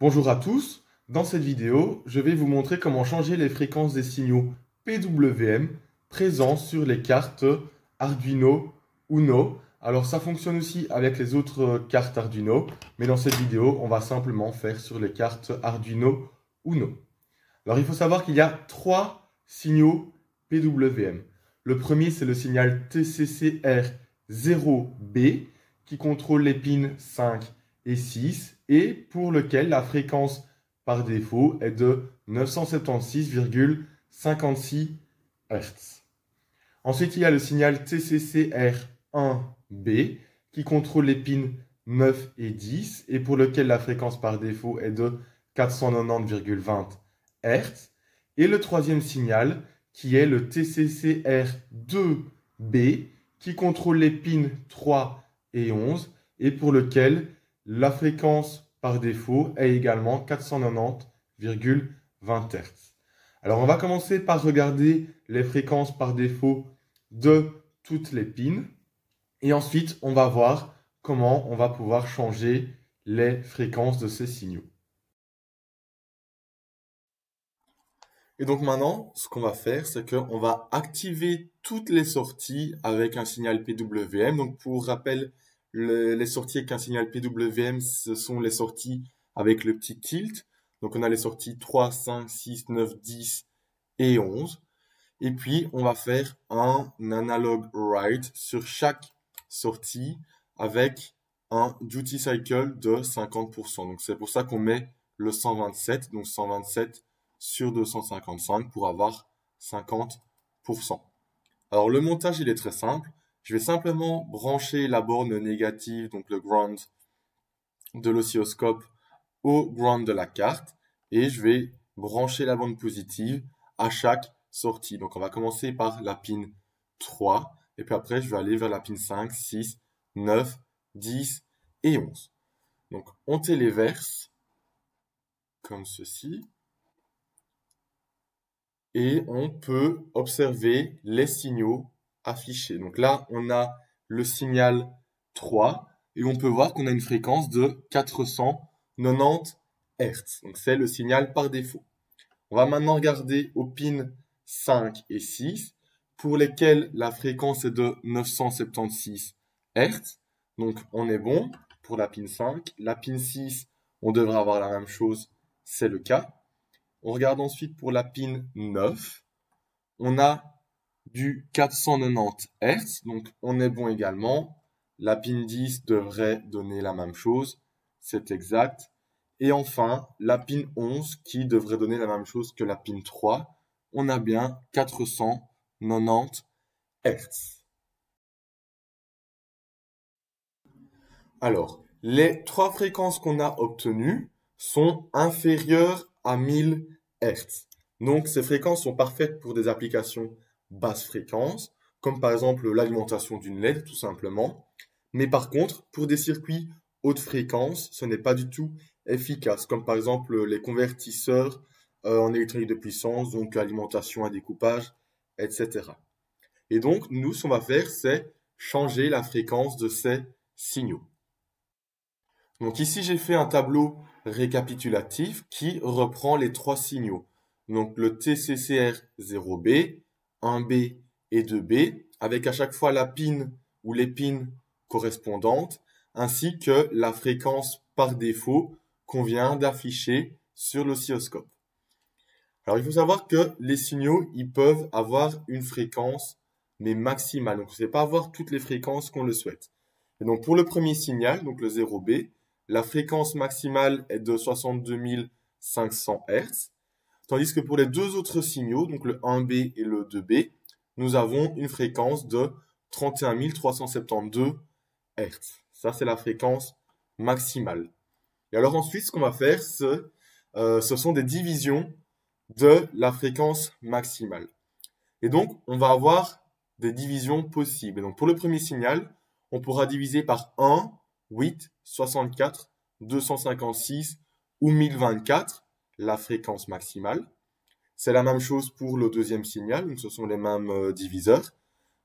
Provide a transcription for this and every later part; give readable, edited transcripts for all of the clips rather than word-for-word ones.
Bonjour à tous, dans cette vidéo, je vais vous montrer comment changer les fréquences des signaux PWM présents sur les cartes Arduino Uno. Alors ça fonctionne aussi avec les autres cartes Arduino, mais dans cette vidéo, on va simplement faire sur les cartes Arduino Uno. Alors il faut savoir qu'il y a trois signaux PWM. Le premier, c'est le signal TCCR0B qui contrôle les pins 5 et 6 et pour lequel la fréquence par défaut est de 976,56 Hz. Ensuite, il y a le signal TCCR1B qui contrôle les pins 9 et 10 et pour lequel la fréquence par défaut est de 490,20 Hz. Et le troisième signal qui est le TCCR2B qui contrôle les pins 3 et 11 et pour lequel la fréquence par défaut est également 490,20 Hz. Alors on va commencer par regarder les fréquences par défaut de toutes les pins et ensuite on va voir comment on va pouvoir changer les fréquences de ces signaux. Et donc maintenant, ce qu'on va faire, c'est qu'on va activer toutes les sorties avec un signal PWM. Donc pour rappel, les sorties avec un signal PWM, ce sont les sorties avec le petit tilt. Donc on a les sorties 3, 5, 6, 9, 10 et 11. Et puis on va faire un analog write sur chaque sortie avec un duty cycle de 50%. Donc c'est pour ça qu'on met le 127, donc 127 sur 255 pour avoir 50%. Alors le montage il est très simple. Je vais simplement brancher la borne négative, donc le ground de l'oscilloscope au ground de la carte et je vais brancher la borne positive à chaque sortie. Donc on va commencer par la pin 3 et puis après je vais aller vers la pin 5, 6, 9, 10 et 11. Donc on téléverse comme ceci. Et on peut observer les signaux affichés. Donc là, on a le signal 3 et on peut voir qu'on a une fréquence de 490 Hz. Donc c'est le signal par défaut. On va maintenant regarder aux pins 5 et 6 pour lesquels la fréquence est de 976 Hz. Donc on est bon pour la pin 5. La pin 6, on devrait avoir la même chose, c'est le cas. On regarde ensuite pour la pin 9. On a du 490 Hz, donc on est bon également. La pin 10 devrait donner la même chose, c'est exact. Et enfin, la pin 11 qui devrait donner la même chose que la pin 3. On a bien 490 Hz. Alors, les trois fréquences qu'on a obtenues sont inférieures à 1000 Hz. Donc, ces fréquences sont parfaites pour des applications basse fréquence, comme par exemple l'alimentation d'une LED, tout simplement. Mais par contre, pour des circuits haute fréquence, ce n'est pas du tout efficace, comme par exemple les convertisseurs en électronique de puissance, donc alimentation à découpage, etc. Et donc, nous, ce qu'on va faire, c'est changer la fréquence de ces signaux. Donc ici, j'ai fait un tableau récapitulatif qui reprend les trois signaux. Donc le TCCR0B, 1B et 2B, avec à chaque fois la pin ou les pins correspondantes, ainsi que la fréquence par défaut qu'on vient d'afficher sur l'oscilloscope. Alors il faut savoir que les signaux, ils peuvent avoir une fréquence, mais maximale. Donc on ne sait pas avoir toutes les fréquences qu'on le souhaite. Et donc pour le premier signal, donc le 0B, la fréquence maximale est de 62 500 Hz, tandis que pour les deux autres signaux, donc le 1B et le 2B, nous avons une fréquence de 31 372 Hz. Ça, c'est la fréquence maximale. Et alors ensuite, ce qu'on va faire, ce sont des divisions de la fréquence maximale. Et donc, on va avoir des divisions possibles. Et donc, pour le premier signal, on pourra diviser par 1, 8, 64, 256 ou 1024, la fréquence maximale. C'est la même chose pour le deuxième signal, donc ce sont les mêmes diviseurs.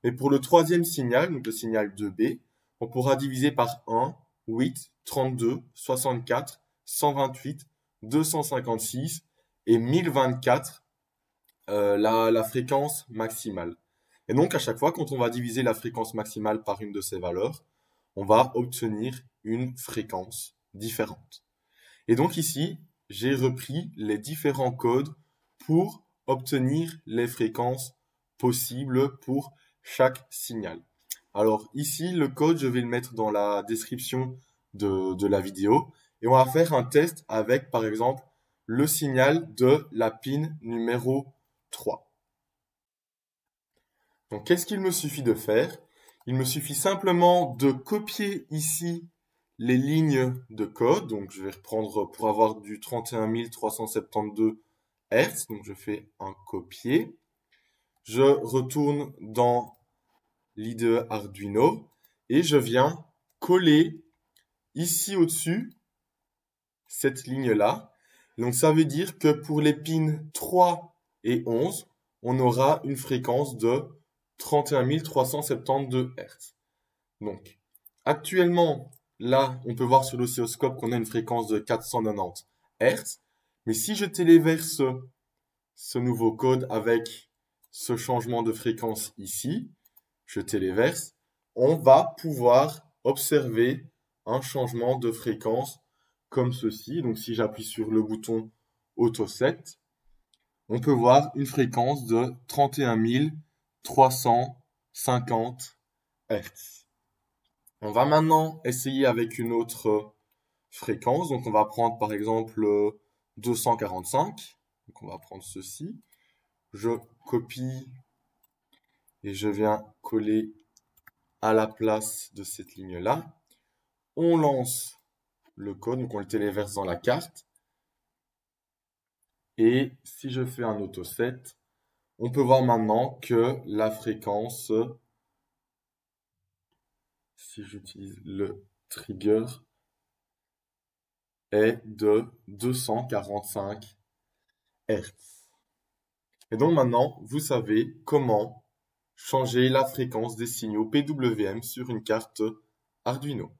Mais pour le troisième signal, donc le signal 2B, on pourra diviser par 1, 8, 32, 64, 128 256 et 1024 la fréquence maximale. Et donc, à chaque fois, quand on va diviser la fréquence maximale par une de ces valeurs, on va obtenir une fréquence différente. Et donc ici, j'ai repris les différents codes pour obtenir les fréquences possibles pour chaque signal. Alors ici, le code, je vais le mettre dans la description de la vidéo. Et on va faire un test avec, par exemple, le signal de la pin numéro 3. Donc, qu'est-ce qu'il me suffit de faire? Il me suffit simplement de copier ici les lignes de code. Donc, je vais reprendre pour avoir du 31 372 Hz. Donc, je fais un copier. Je retourne dans l'IDE Arduino et je viens coller ici au-dessus cette ligne-là. Donc, ça veut dire que pour les pins 3 et 11, on aura une fréquence de 31 372 Hz. Donc, actuellement, là, on peut voir sur l'oscilloscope qu'on a une fréquence de 490 Hz. Mais si je téléverse ce nouveau code avec ce changement de fréquence ici, je téléverse, on va pouvoir observer un changement de fréquence comme ceci. Donc, si j'appuie sur le bouton Auto Set, on peut voir une fréquence de 31 350 Hz. On va maintenant essayer avec une autre fréquence. Donc, on va prendre par exemple 245. Donc, on va prendre ceci. Je copie et je viens coller à la place de cette ligne-là. On lance le code, donc on le téléverse dans la carte. Et si je fais un auto-set, on peut voir maintenant que la fréquence, si j'utilise le trigger, est de 245 Hz. Et donc maintenant, vous savez comment changer la fréquence des signaux PWM sur une carte Arduino.